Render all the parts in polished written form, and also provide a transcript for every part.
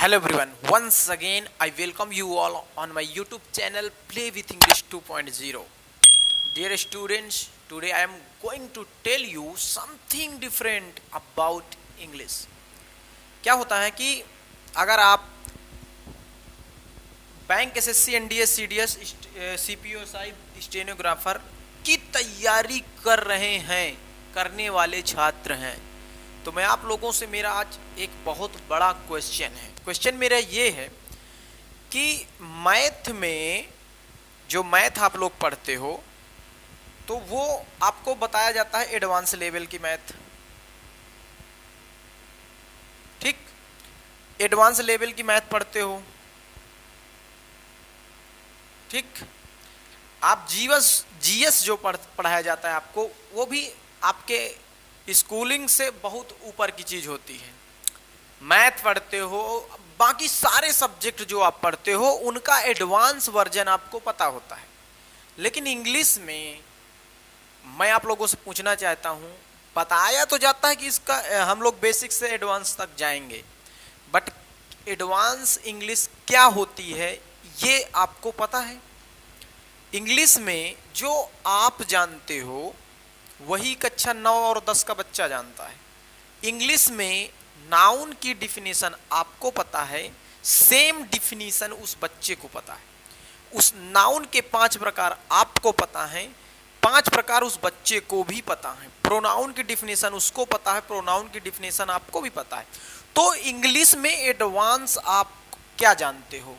Hello everyone, once again I welcome you all on my YouTube channel Play with English 2.0. Dear students, today I am going to tell you something different about English. क्या होता है कि अगर आप bank SSC NDS CDS CPO SI stenographer की तैयारी कर रहे हैं, करने वाले छात्र हैं, तो मैं आप लोगों से मेरा आज एक बहुत बड़ा क्वेश्चन है। क्वेश्चन मेरा ये है कि मैथ में जो मैथ आप लोग पढ़ते हो तो वो आपको बताया जाता है एडवांस लेवल की मैथ, ठीक। एडवांस लेवल की मैथ पढ़ते हो, ठीक। आप जीएस जो पढ़ाया जाता है आपको, वो भी आपके स्कूलिंग से बहुत ऊपर की चीज होती है। मैथ पढ़ते हो, बाकी सारे सब्जेक्ट जो आप पढ़ते हो उनका एडवांस वर्जन आपको पता होता है। लेकिन इंग्लिश में मैं आप लोगों से पूछना चाहता हूं, बताया तो जाता है कि इसका हम लोग बेसिक से एडवांस तक जाएंगे, बट एडवांस इंग्लिश क्या होती है ये आपको पता है? इंग्लिश में जो आप जानते हो वही कक्षा 9 और 10 का बच्चा जानता है। इंग्लिश में नाउन की डिफिनीशन आपको पता है, सेम डिफिनीशन उस बच्चे को पता है। उस नाउन के 5 प्रकार आपको पता है, 5 प्रकार उस बच्चे को भी पता है। प्रोनाउन की डिफिनीशन उसको पता है, प्रोनाउन की डिफिनीशन आपको भी पता है। तो इंग्लिश में एडवांस आप क्या जानते हो?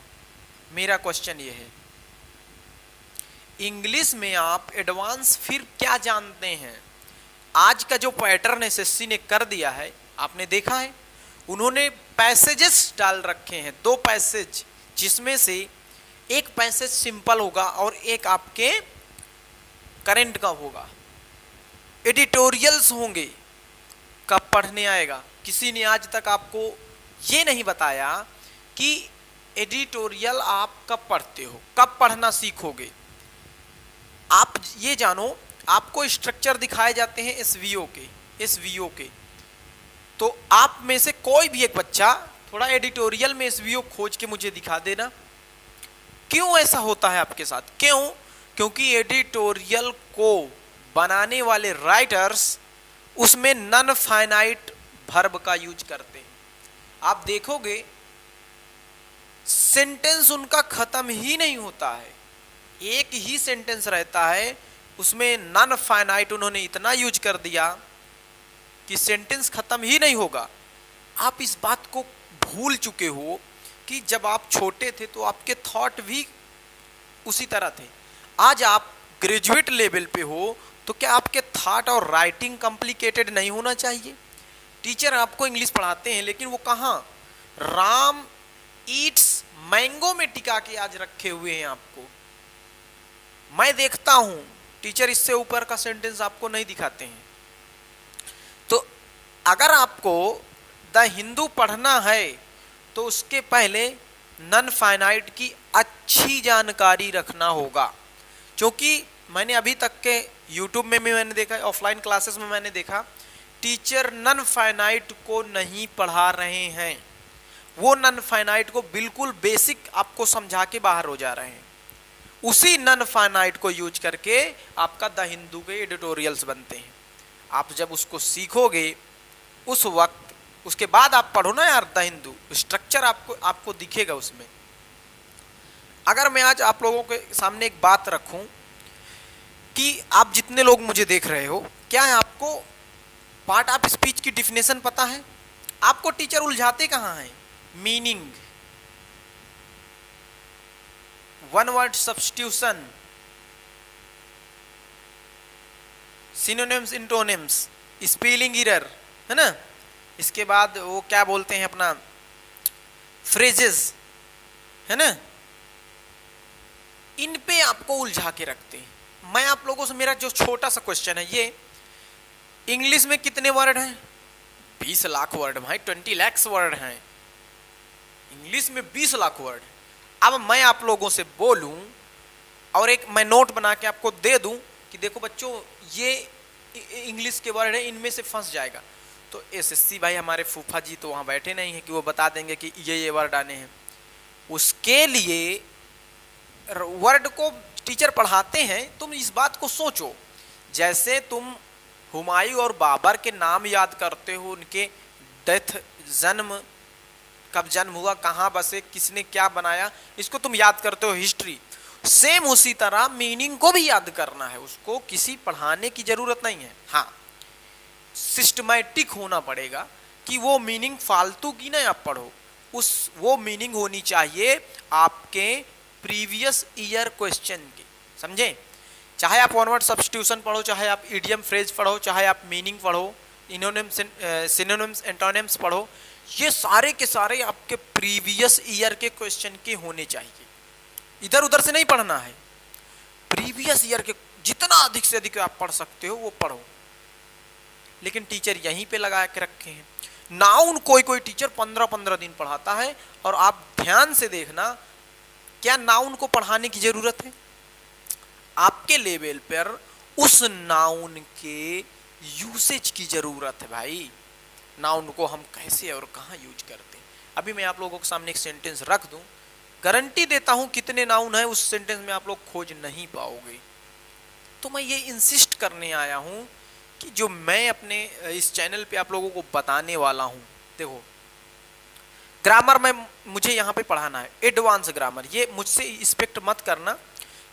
मेरा क्वेश्चन ये है, इंग्लिश में आप एडवांस फिर क्या जानते हैं? आज का जो पैटर्न एसएससी ने कर दिया है, आपने देखा है, उन्होंने पैसेजेस डाल रखे हैं, 2 पैसेज, जिसमें से एक पैसेज सिंपल होगा और एक आपके करंट का होगा। एडिटोरियल्स होंगे, कब पढ़ने आएगा? किसी ने आज तक आपको ये नहीं बताया कि एडिटोरियल आप कब पढ़ते हो, कब पढ़ना सीखोगे। आप ये जानो, आपको स्ट्रक्चर दिखाए जाते हैं एसवीओ के, तो आप में से कोई भी एक बच्चा थोड़ा एडिटोरियल में एसवीओ खोज के मुझे दिखा देना। क्यों ऐसा होता है आपके साथ? क्यों? क्योंकि एडिटोरियल को बनाने वाले राइटर्स उसमें नन फाइनाइट वर्ब का यूज करते हैं। आप देखोगे सेंटेंस उनका खत्म ही नहीं होता है, एक ही सेंटेंस रहता है, उसमें नन फाइनाइट उन्होंने इतना यूज कर दिया कि सेंटेंस खत्म ही नहीं होगा। आप इस बात को भूल चुके हो कि जब आप छोटे थे तो आपके थॉट भी उसी तरह थे। आज आप ग्रेजुएट लेवल पे हो तो क्या आपके थॉट और राइटिंग कॉम्प्लिकेटेड नहीं होना चाहिए? टीचर आपको इंग्लिश पढ़ाते हैं, लेकिन वो कहाँ राम ईट्स मैंगो में टिका के आज रखे हुए हैं आपको। मैं देखता हूं टीचर इससे ऊपर का सेंटेंस आपको नहीं दिखाते हैं। तो अगर आपको द हिंदू पढ़ना है तो उसके पहले नन फाइनाइट की अच्छी जानकारी रखना होगा, क्योंकि मैंने अभी तक के यूट्यूब में भी मैंने देखा, ऑफलाइन क्लासेस में मैंने देखा, टीचर नन फाइनाइट को नहीं पढ़ा रहे हैं। वो नन फाइनाइट को बिल्कुल बेसिक आपको समझा के बाहर हो जा रहे हैं। उसी नन फाइनाइट को यूज करके आपका द हिंदू के एडिटोरियल्स बनते हैं। आप जब उसको सीखोगे उस वक्त, उसके बाद आप पढ़ो ना यार द हिंदू, स्ट्रक्चर आपको दिखेगा उसमें। अगर मैं आज आप लोगों के सामने एक बात रखूं कि आप जितने लोग मुझे देख रहे हो, क्या है आपको पार्ट ऑफ स्पीच की डिफिनेशन पता है? आपको टीचर उलझाते कहाँ हैं? Meaning, one word substitution, synonyms, antonyms, spelling error, है ना। इसके बाद वो क्या बोलते हैं अपना फ्रेजेस, है ना। इन पे आपको उलझा के रखते हैं। मैं आप लोगों से, मेरा जो छोटा सा क्वेश्चन है ये, इंग्लिश में कितने वर्ड हैं? 20 लाख वर्ड भाई, 20 lakhs वर्ड हैं इंग्लिश में, 20 लाख वर्ड। अब मैं आप लोगों से बोलूं और एक मैं नोट बना के आपको दे दूं कि देखो बच्चों ये इंग्लिश के वर्ड है, इनमें से फंस जाएगा, तो एसएससी भाई हमारे फूफा जी तो वहाँ बैठे नहीं हैं कि वो बता देंगे कि ये वर्ड आने हैं। उसके लिए वर्ड को टीचर पढ़ाते हैं। तुम इस बात को सोचो, जैसे तुम हुमायूं और बाबर के नाम याद करते हो, उनके डेथ, जन्म, कब जन्म हुआ, कहाँ बसे, किसने क्या बनाया, इसको तुम याद करते हो, हिस्ट्री। सेम उसी तरह मीनिंग को भी याद करना है, उसको किसी पढ़ाने की जरूरत नहीं है। हाँ, सिस्टमैटिक होना पड़ेगा कि वो मीनिंग फालतू की ना आप पढ़ो, वो मीनिंग होनी चाहिए आपके प्रीवियस ईयर क्वेश्चन की, समझे। चाहे आप वन वर्ड सब्स्टिट्यूशन पढ़ो, चाहे आप इडियम फ्रेज पढ़ो, चाहे आप मीनिंग पढ़ो, इनोनिम्स, सिनोनिम्स, एंटोनिम्स पढ़ो, ये सारे के सारे आपके प्रीवियस ईयर के क्वेश्चन के होने चाहिए। इधर उधर से नहीं पढ़ना है, प्रीवियस ईयर के जितना अधिक से अधिक आप पढ़ सकते हो वो पढ़ो। लेकिन टीचर यहीं पे लगा के रखे हैं नाउन। कोई कोई टीचर 15-15 दिन पढ़ाता है, और आप ध्यान से देखना, क्या नाउन को पढ़ाने की जरूरत है? आपके लेवल पर उस नाउन के यूसेज की जरूरत है भाई। नाउन को हम कैसे और कहाँ यूज करते हैं। अभी मैं आप लोगों के सामने एक सेंटेंस रख दूं, गारंटी देता हूं कितने नाउन है उस सेंटेंस में आप लोग खोज नहीं पाओगे। तो मैं ये इंसिस्ट करने आया हूं कि जो मैं अपने इस चैनल पे आप लोगों को बताने वाला हूं, देखो ग्रामर में मुझे यहाँ पे पढ़ाना है, एडवांस ग्रामर। ये मुझसे एक्सपेक्ट मत करना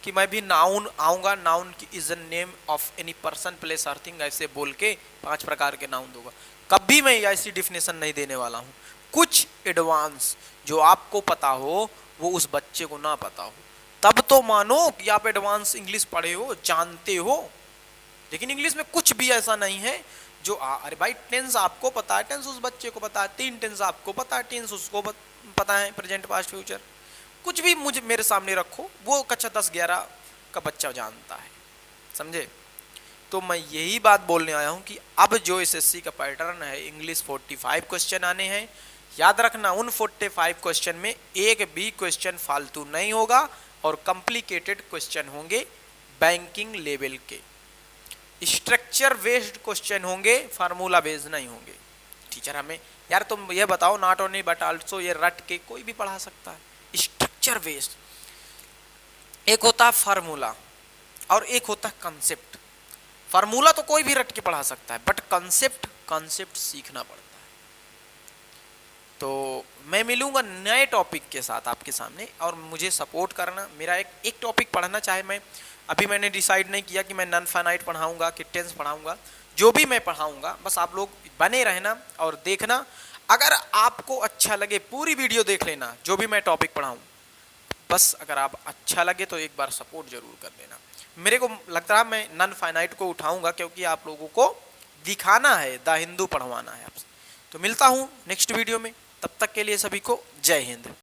कि मैं भी नाउन आऊँगा, नाउन की is a name of any person, place और थिंग, ऐसे बोल के 5 प्रकार के नाउन दूंगा। कभी मैं ऐसी डिफिनेशन नहीं देने वाला हूँ। कुछ एडवांस जो आपको पता हो वो उस बच्चे को ना पता हो, तब तो मानो कि आप एडवांस इंग्लिश पढ़े हो, जानते हो। लेकिन इंग्लिश में कुछ भी ऐसा नहीं है जो अरे भाई टेंस आपको पता है, टेंस उस बच्चे को पता है, 3 टेंस आपको पता है, टेंस उसको पता है, प्रेजेंट, पास्ट, फ्यूचर, कुछ भी मुझे मेरे सामने रखो, वो कक्षा 10-11 का बच्चा जानता है, समझे। तो मैं यही बात बोलने आया हूँ कि अब जो एसएससी का पैटर्न है, इंग्लिश 45 क्वेश्चन आने हैं। याद रखना, उन 45 क्वेश्चन में एक भी क्वेश्चन फालतू नहीं होगा, और कॉम्प्लिकेटेड क्वेश्चन होंगे, बैंकिंग लेवल के, स्ट्रक्चर बेस्ड क्वेश्चन होंगे, फार्मूला बेस्ड नहीं होंगे। टीचर हमें यार तुम ये बताओ, नॉट ओनली बट आल्सो, ये रट के कोई भी पढ़ा सकता है। स्ट्रक्चर बेस्ड, एक होता है फार्मूला और एक होता है कंसेप्ट। फार्मूला तो कोई भी रट के पढ़ा सकता है, बट कंसेप्ट सीखना पड़ता है। तो मैं मिलूंगा नए टॉपिक के साथ आपके सामने, और मुझे सपोर्ट करना। मेरा एक टॉपिक पढ़ना, चाहे मैं अभी मैंने डिसाइड नहीं किया कि मैं नॉन फाइनाइट पढ़ाऊंगा कि टेंस पढ़ाऊंगा, जो भी मैं पढ़ाऊंगा बस आप लोग बने रहना और देखना। अगर आपको अच्छा लगे पूरी वीडियो देख लेना, जो भी मैं टॉपिक पढ़ाऊँ, बस अगर आप अच्छा लगे तो एक बार सपोर्ट जरूर कर देना। मेरे को लगता है मैं नॉन फाइनाइट को उठाऊंगा, क्योंकि आप लोगों को दिखाना है, द हिंदू पढ़वाना है आपसे। तो मिलता हूँ नेक्स्ट वीडियो में, तब तक के लिए सभी को जय हिंद।